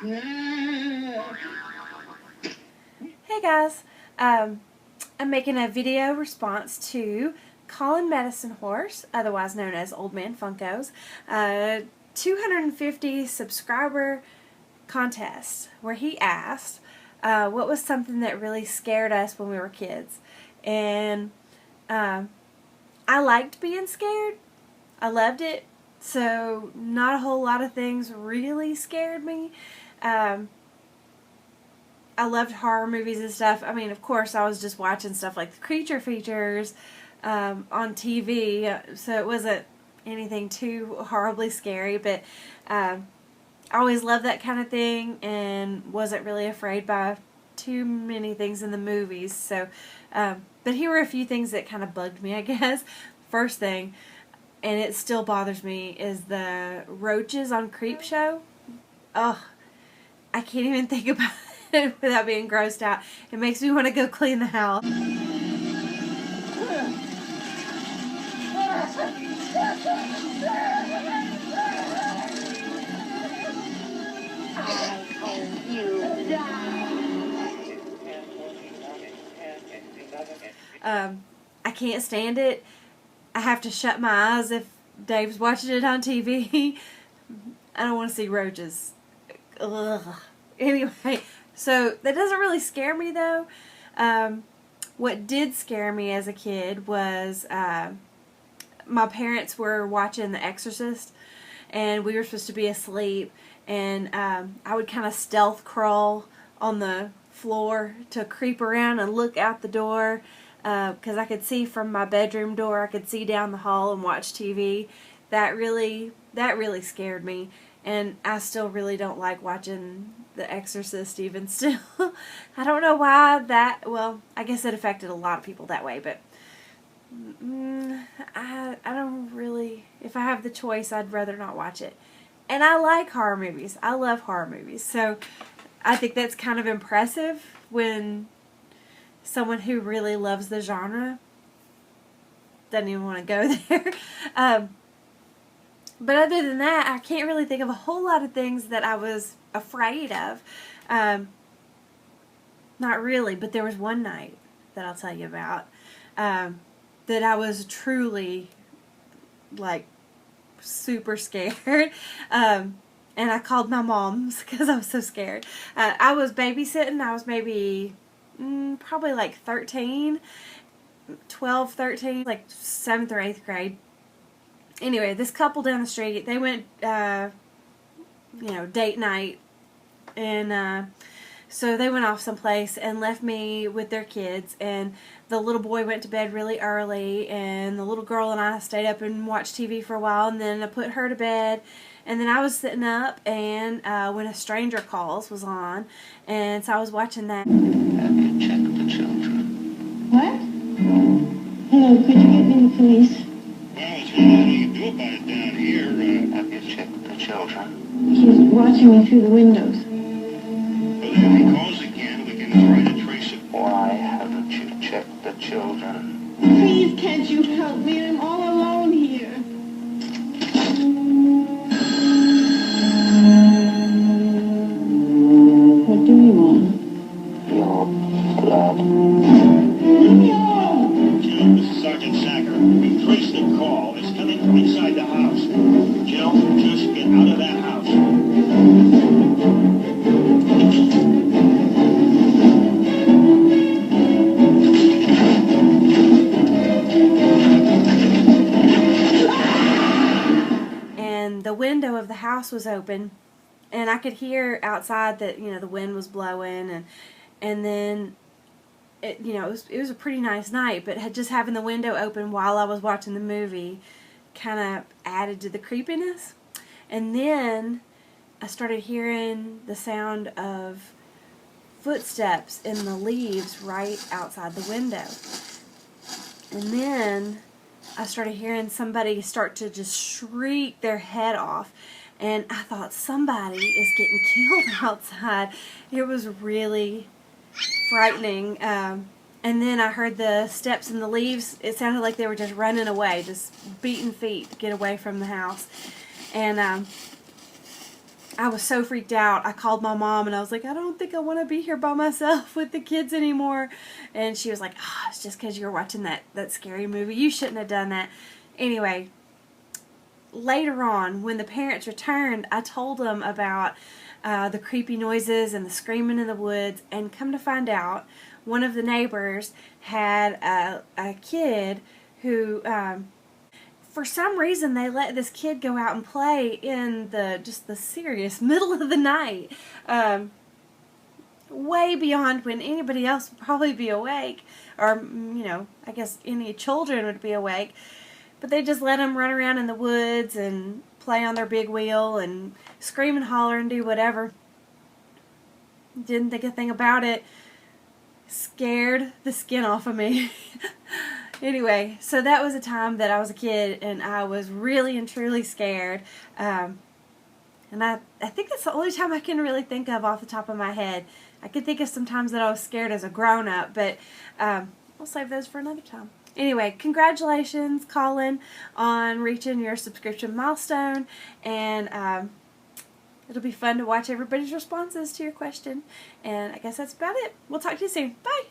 Hey guys, I'm making a video response to Colin Medicine Horse, otherwise known as Old Man Funko's, 250 subscriber contest where he asked what was something that really scared us when we were kids. And I liked being scared. I loved it. So not a whole lot of things really scared me. I loved horror movies and stuff. I mean, of course, I was just watching stuff like the creature features on TV, so it wasn't anything too horribly scary, but I always loved that kind of thing and wasn't really afraid by too many things in the movies. So, but here were a few things that kind of bugged me, I guess. First thing, and it still bothers me, is the roaches on Creepshow. Ugh, I can't even think about it without being grossed out. It makes me want to go clean the house. I can't stand it. I have to shut my eyes if Dave's watching it on TV. I don't want to see roaches. Ugh. Anyway, so that doesn't really scare me though. What did scare me as a kid was my parents were watching The Exorcist, and we were supposed to be asleep, and I would kind of stealth crawl on the floor to creep around and look out the door, because I could see from my bedroom door. I could see down the hall and watch TV. That really scared me, and I still really don't like watching The Exorcist even still. I don't know why that, well, I guess it affected a lot of people that way, but I don't really, if I have the choice, I'd rather not watch it. And I like horror movies. I love horror movies. So I think that's kind of impressive when someone who really loves the genre doesn't even want to go there. But other than that, I can't really think of a whole lot of things that I was afraid of. Not really, but there was one night that I'll tell you about that I was truly, like, super scared. And I called my mom's because I was so scared. I was babysitting. I was maybe probably like 13, 12, 13, like 7th or 8th grade. Anyway, this couple down the street, they went, date night, and so they went off someplace and left me with their kids, and the little boy went to bed really early, and the little girl and I stayed up and watched TV for a while, and then I put her to bed, and then I was sitting up, and When a Stranger Calls was on, and so I was watching that. Have you checked the children? What? Hello, could you get me the police? Well, there's nothing you can do about it down here. Have you checked the children? He's watching me through the windows. Well, if he calls again, we can try to trace it. Why haven't you checked the children? Please, can't you help me? I'm all alone here. What do you want? Your blood. Leave me alone! Jill, this is Sergeant Sacker. We've traced the call. It's coming from inside the house. Jill, just get out of that house. And the window of the house was open, and I could hear outside that the wind was blowing, and then it was a pretty nice night, but just having the window open while I was watching the movie kind of added to the creepiness. And then I started hearing the sound of footsteps in the leaves right outside the window, and then I started hearing somebody start to just shriek their head off, and I thought somebody is getting killed outside. It was really frightening. And then I heard the steps in the leaves. It sounded like they were just running away, just beating feet to get away from the house. And I was so freaked out. I called my mom and I was like, I don't think I want to be here by myself with the kids anymore. And she was like, oh, it's just because you were watching that scary movie. You shouldn't have done that. Anyway, later on, when the parents returned, I told them about the creepy noises and the screaming in the woods. And come to find out, one of the neighbors had a kid who... for some reason, they let this kid go out and play in the serious middle of the night, way beyond when anybody else would probably be awake, or I guess any children would be awake. But they just let them run around in the woods and play on their big wheel and scream and holler and do whatever. Didn't think a thing about it. Scared the skin off of me. Anyway, so that was a time that I was a kid and I was really and truly scared. And I think that's the only time I can really think of off the top of my head. I can think of some times that I was scared as a grown-up, but I'll save those for another time. Anyway, congratulations, Colin, on reaching your subscription milestone. And it'll be fun to watch everybody's responses to your question. And I guess that's about it. We'll talk to you soon. Bye!